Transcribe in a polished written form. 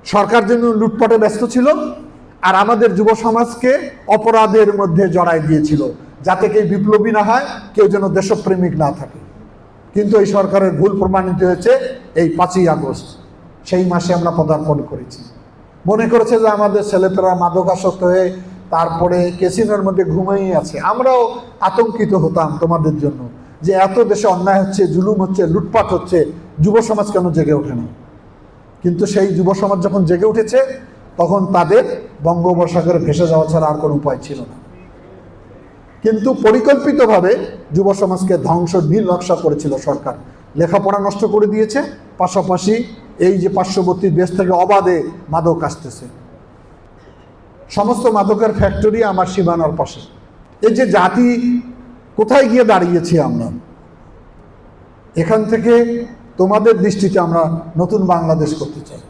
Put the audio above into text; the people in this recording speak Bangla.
সরকার যেন লুটপাটে ব্যস্ত ছিল, আর আমাদের যুব সমাজকে অপরাধের মধ্যে জড়াই দিয়েছিল, যাতে কেউ বিপ্লবী না হয়, কেউ যেন দেশপ্রেমিক না থাকে। কিন্তু এই সরকারের ভুল প্রমাণিত হয়েছে এই 5ই আগস্ট। সেই মাসে আমরা পদার্পণ করেছি। মনে করেছে যে আমাদের ছেলেপেরা মাদকাসক্ত হয়ে তারপরে ক্যাসিনোর মধ্যে ঘুমিয়ে আছে। আমরাও আতঙ্কিত হতাম তোমাদের জন্য, যে এত দেশে অন্যায় হচ্ছে, জুলুম হচ্ছে, লুটপাট হচ্ছে, যুব সমাজ কেন জেগে ওঠে না? কিন্তু সেই যুব সমাজ যখন জেগে উঠেছে, তখন তাদের বঙ্গোপসাগরে ভেসে যাওয়া ছাড়া আর কোনো উপায় ছিল না। কিন্তু পরিকল্পিতভাবে যুব সমাজকে ধ্বংস নীলনকশা করেছিল সরকার। লেখাপড়া নষ্ট করে দিয়েছে, পাশাপাশি এই যে পার্শ্ববর্তী দেশ থেকে অবাধে মাদক আসতেছে, সমস্ত মাদকের ফ্যাক্টরি আমার সীমানার পাশে। এই যে জাতি কোথায় গিয়ে দাঁড়িয়েছি আমরা, এখান থেকে তোমাদের দৃষ্টিতে আমরা নতুন বাংলাদেশ করতে চাই।